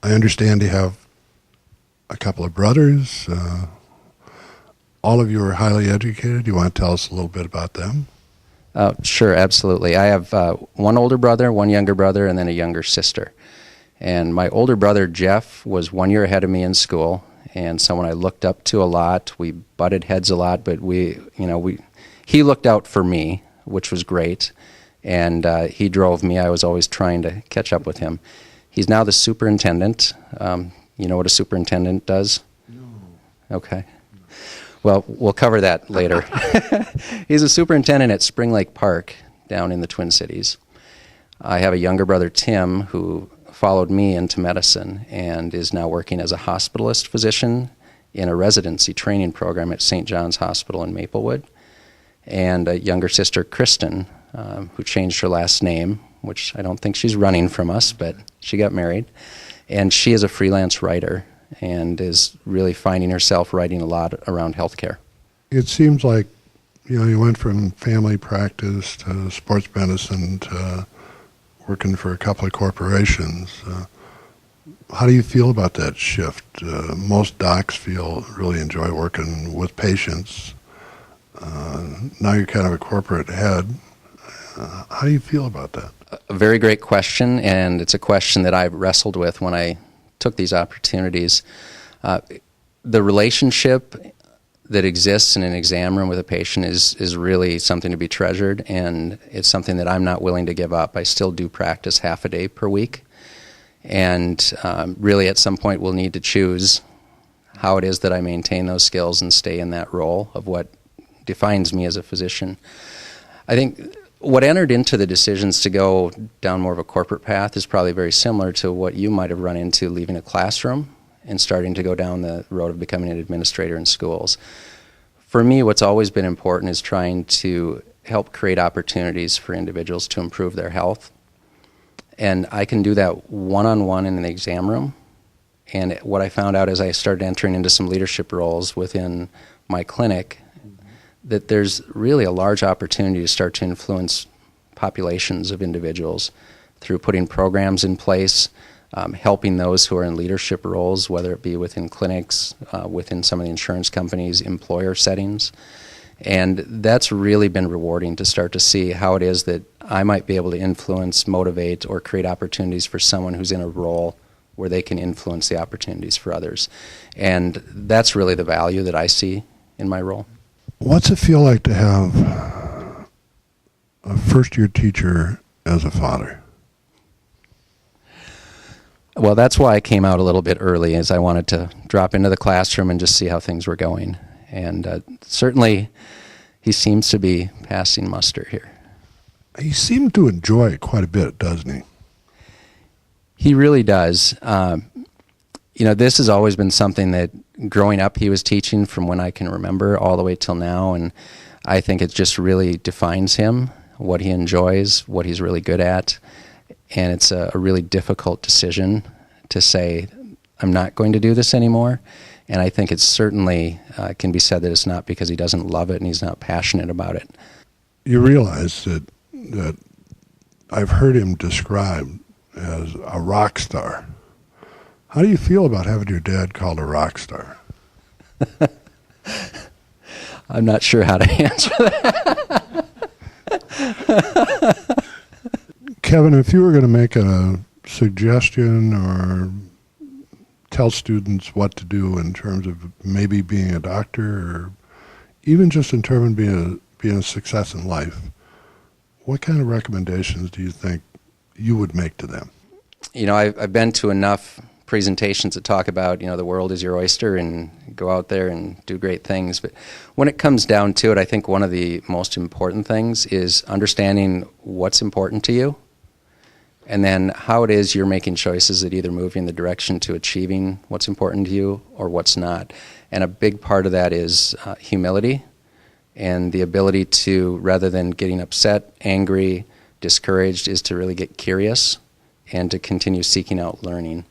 I understand you have a couple of brothers. All of you are highly educated. Do you want to tell us a little bit about them? Sure, absolutely. I have one older brother, one younger brother, and then a younger sister. And my older brother, Jeff, was 1 year ahead of me in school, and someone I looked up to a lot. We butted heads a lot, but he looked out for me, which was great, and he drove me. I was always trying to catch up with him. He's now the superintendent. You know what a superintendent does? No. Okay. Well, we'll cover that later. He's a superintendent at Spring Lake Park down in the Twin Cities. I have a younger brother, Tim, who followed me into medicine and is now working as a hospitalist physician in a residency training program at St. John's Hospital in Maplewood. And a younger sister, Kristen, who changed her last name, which I don't think she's running from us, but she got married. And she is a freelance writer and is really finding herself writing a lot around healthcare. It seems like, you went from family practice to sports medicine to working for a couple of corporations. How do you feel about that shift? Most docs really enjoy working with patients. Now you're kind of a corporate head. How do you feel about that? A very great question, and it's a question that I've wrestled with when I took these opportunities. The relationship that exists in an exam room with a patient is really something to be treasured, and it's something that I'm not willing to give up. I still do practice half a day per week, and really at some point we'll need to choose how it is that I maintain those skills and stay in that role of what defines me as a physician. I think what entered into the decisions to go down more of a corporate path is probably very similar to what you might have run into leaving a classroom and starting to go down the road of becoming an administrator in schools. For me, what's always been important is trying to help create opportunities for individuals to improve their health. And I can do that one-on-one in an exam room. And what I found out as I started entering into some leadership roles within my clinic, that there's really a large opportunity to start to influence populations of individuals through putting programs in place, helping those who are in leadership roles, whether it be within clinics, within some of the insurance companies, employer settings. And that's really been rewarding to start to see how it is that I might be able to influence, motivate, or create opportunities for someone who's in a role where they can influence the opportunities for others. And that's really the value that I see in my role. What's it feel like to have a first-year teacher as a father? Well, that's why I came out a little bit early, as I wanted to drop into the classroom and just see how things were going. And certainly, he seems to be passing muster here. He seemed to enjoy it quite a bit, doesn't he? He really does. This has always been something that growing up he was teaching from when I can remember all the way till now, and I think it just really defines him, what he enjoys, what he's really good at, and it's a really difficult decision to say, I'm not going to do this anymore, and I think it certainly can be said that it's not because he doesn't love it and he's not passionate about it. You realize that I've heard him described as a rock star. How do you feel about having your dad called a rock star? I'm not sure how to answer that. Kevin, if you were going to make a suggestion or tell students what to do in terms of maybe being a doctor or even just in terms of being a success in life, what kind of recommendations do you think you would make to them? I've been to enough presentations that talk about, the world is your oyster and go out there and do great things. But when it comes down to it, I think one of the most important things is understanding what's important to you and then how it is you're making choices that either move you in the direction to achieving what's important to you or what's not. And a big part of that is humility and the ability to, rather than getting upset, angry, discouraged, is to really get curious and to continue seeking out learning.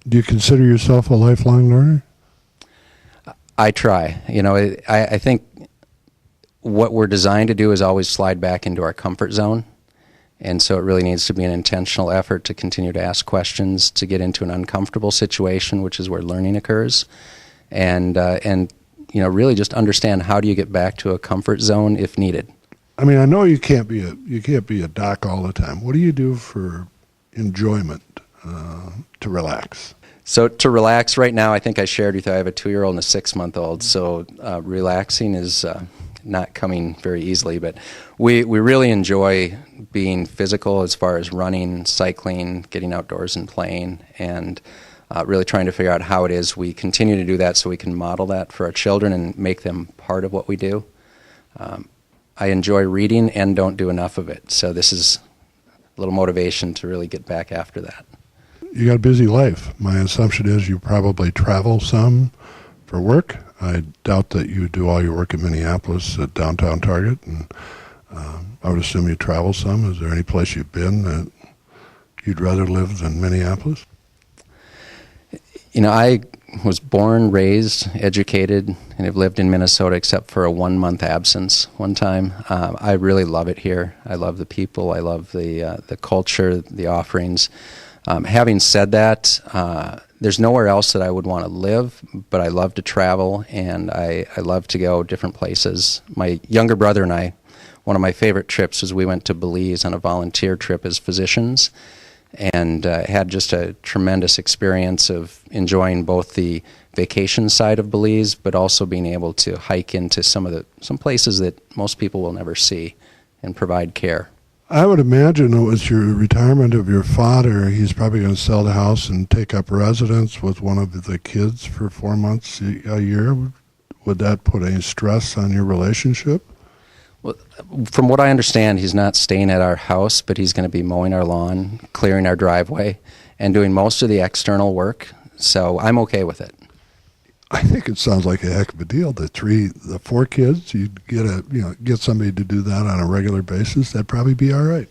Do you consider yourself a lifelong learner? I try. I think what we're designed to do is always slide back into our comfort zone. And so it really needs to be an intentional effort to continue to ask questions, to get into an uncomfortable situation, which is where learning occurs, and really just understand how do you get back to a comfort zone if needed. I mean, I know you can't be a doc all the time. What do you do for enjoyment to relax? So to relax right now, I think I shared with you I have a 2-year-old and a 6-month-old, so relaxing is not coming very easily, but we really enjoy being physical as far as running, cycling, getting outdoors and playing, and really trying to figure out how it is we continue to do that so we can model that for our children and make them part of what we do. I enjoy reading and don't do enough of it, so this is a little motivation to really get back after that. You got a busy life. My assumption is you probably travel some for work. I doubt that you do all your work in Minneapolis at downtown Target, and I would assume you travel some. Is there any place you've been that you'd rather live than Minneapolis? You know, I was born, raised, educated, and have lived in Minnesota except for a 1-month absence one time. I really love it here. I love the people. I love the culture, the offerings. Having said that, there's nowhere else that I would want to live, but I love to travel, and I love to go different places. My younger brother and I, one of my favorite trips was we went to Belize on a volunteer trip as physicians, and had just a tremendous experience of enjoying both the vacation side of Belize, but also being able to hike into some places that most people will never see and provide care. I would imagine it was your retirement of your father. He's probably going to sell the house and take up residence with one of the kids for 4 months a year. Would that put any stress on your relationship? Well, from what I understand, he's not staying at our house, but he's going to be mowing our lawn, clearing our driveway, and doing most of the external work. So I'm okay with it. I think it sounds like a heck of a deal. The 4 kids, you'd get somebody to do that on a regular basis. That'd probably be all right.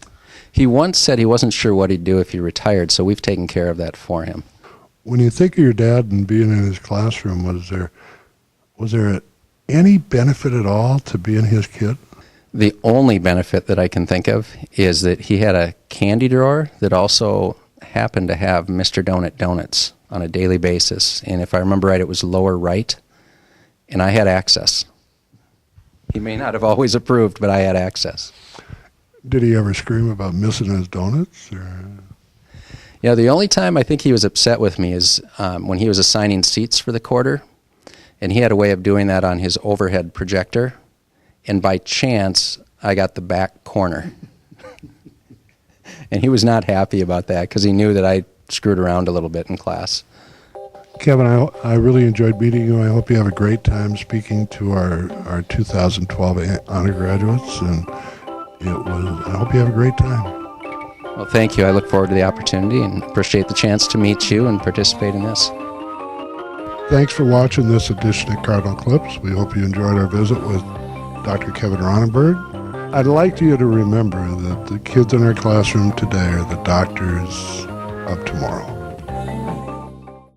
He once said he wasn't sure what he'd do if he retired, so we've taken care of that for him. When you think of your dad and being in his classroom, was there any benefit at all to being his kid? The only benefit that I can think of is that he had a candy drawer that also happened to have Mr. Donut donuts on a daily basis, and if I remember right, it was lower right, and I had access. He may not have always approved, but I had access. Did he ever scream about missing his donuts? Yeah, the only time I think he was upset with me is when he was assigning seats for the quarter, and he had a way of doing that on his overhead projector, and by chance, I got the back corner. And he was not happy about that because he knew that I screwed around a little bit in class. Kevin, I really enjoyed meeting you. I hope you have a great time speaking to our 2012 honor graduates, and I hope you have a great time. Well, thank you. I look forward to the opportunity and appreciate the chance to meet you and participate in this. Thanks for watching this edition of Cardinal Clips. We hope you enjoyed our visit with Dr. Kevin Ronneberg. I'd like you to remember that the kids in our classroom today are the doctors of tomorrow.